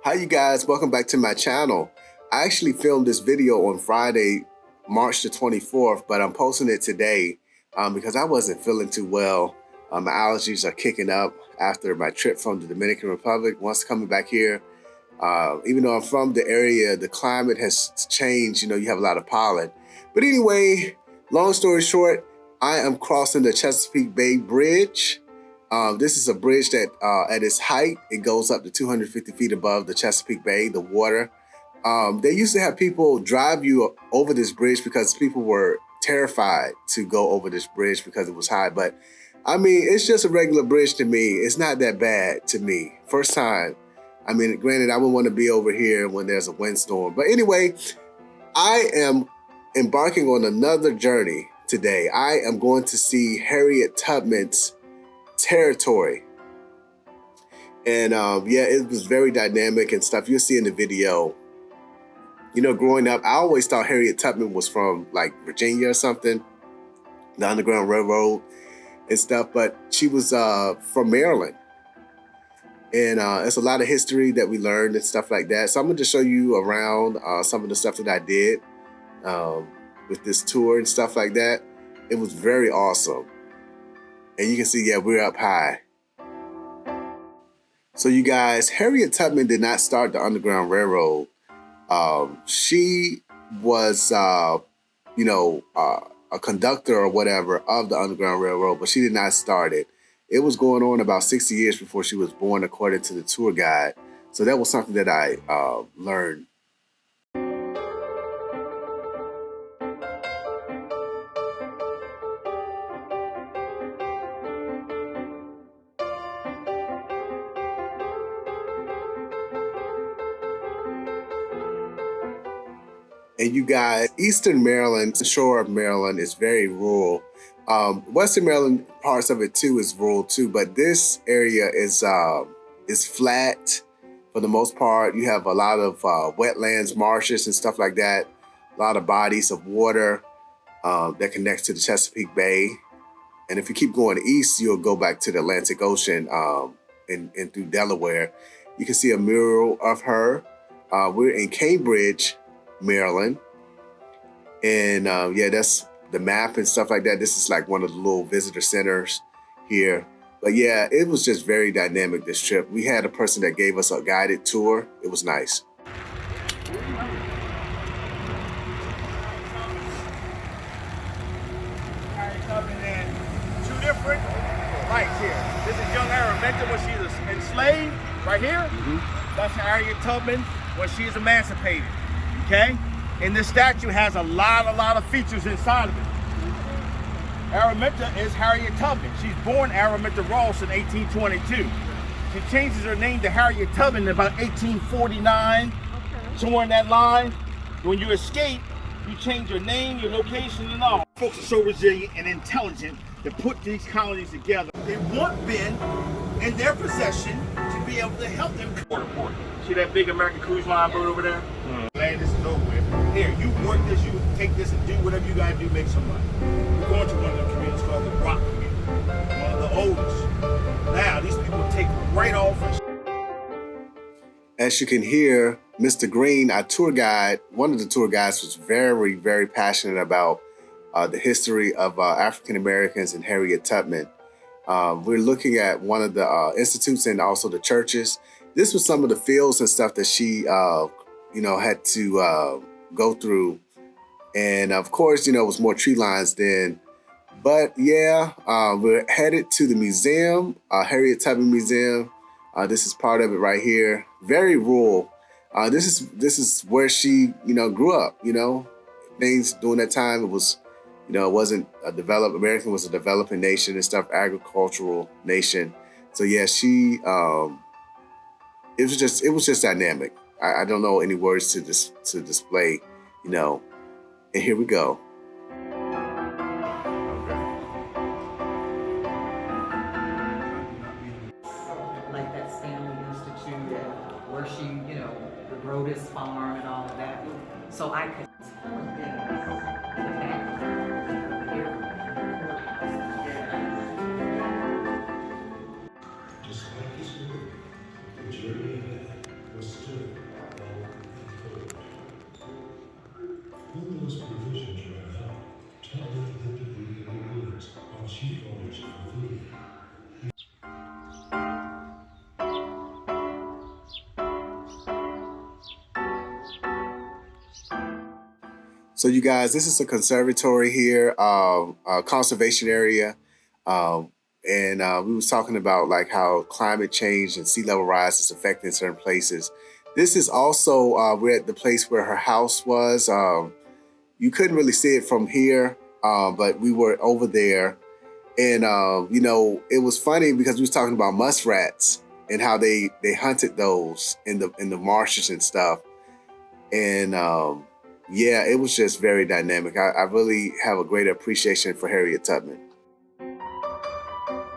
Hi you guys, welcome back to my channel. I actually filmed this video on Friday, March the 24th, but I'm posting it today because I wasn't feeling too well. My allergies are kicking up after my trip from the Dominican Republic. Once coming back here, even though I'm from the area, the climate has changed. You know, you have a lot of pollen. But anyway, long story short, I am crossing the Chesapeake Bay Bridge. This is a bridge that at its height, it goes up to 250 feet above the Chesapeake Bay, the water. They used to have people drive you over this bridge because people were terrified to go over this bridge because it was high. But I mean, it's just a regular bridge to me. It's not that bad to me. First time. I mean, granted, I wouldn't want to be over here when there's a windstorm. But anyway, I am embarking on another journey today. I am going to see Harriet Tubman's territory. And yeah, it was very dynamic and stuff. You'll see in the video. You know, growing up, I always thought Harriet Tubman was from like Virginia or something, the Underground Railroad and stuff, but she was from Maryland. And it's a lot of history that we learned and stuff like that. So I'm going to show you around some of the stuff that I did with this tour and stuff like that. It was very awesome. And you can see, yeah, we're up high. So you guys, Harriet Tubman did not start the Underground Railroad. She was, you know, a conductor or whatever of the Underground Railroad, but she did not start it. It was going on about 60 years before she was born, according to the tour guide. So that was something that I learned. And you guys, Eastern Maryland, the shore of Maryland is very rural. Western Maryland, parts of it too is rural too, but this area is flat for the most part. You have a lot of wetlands, marshes and stuff like that. A lot of bodies of water that connects to the Chesapeake Bay. And if you keep going east, you'll go back to the Atlantic Ocean and through Delaware. You can see a mural of her. We're in Cambridge, Maryland. And yeah, that's the map and stuff like that. This is like one of the little visitor centers here. But yeah, it was just very dynamic, this trip. We had a person that gave us a guided tour. It was nice. Two different lights here. This is young Harriet when she was enslaved, right here. That's Harriet Tubman when she is emancipated. Okay? And this statue has a lot of features inside of it. Araminta is Harriet Tubman. She's born Araminta Ross in 1822. She changes her name to Harriet Tubman in about 1849. Somewhere in that line. When you escape, you change your name, your location, and all. Folks are so resilient and intelligent to put these colonies together. They want been in their possession to be able to help them port. See that big American cruise line boat over there? Glad this is over with. Here, you work this, you take this and do whatever you gotta do, make some money. We're going to one of the communities called the Rock Community, one of the oldest. Now, these people take right off. As you can hear, Mr. Green, our tour guide, one of the tour guides was very passionate about the history of African Americans and Harriet Tubman. We're looking at one of the institutes and also the churches. This was some of the fields and stuff that she, you know, had to go through. And of course, you know, it was more tree lines then. But yeah, we're headed to the museum, Harriet Tubman Museum. This is part of it right here. Very rural. This is where she, you know, grew up. You know, things during that time, it was, you know, it wasn't a developed. America was a developing nation and stuff, agricultural nation. So yeah, she. It was just dynamic. I don't know any words to display, you know. And here we go. Like that Stanley Institute, where she, you know, wrote his farm and all of that. So I could tell The journey was to So you guys, this is a conservatory here, a conservation area. And we was talking about like how climate change and sea level rise is affecting certain places. This is also, we're at the place where her house was. You couldn't really see it from here, but we were over there. And, you know, it was funny because we was talking about muskrats and how they hunted those in the marshes and stuff. And yeah, it was just very dynamic. I really have a great appreciation for Harriet Tubman.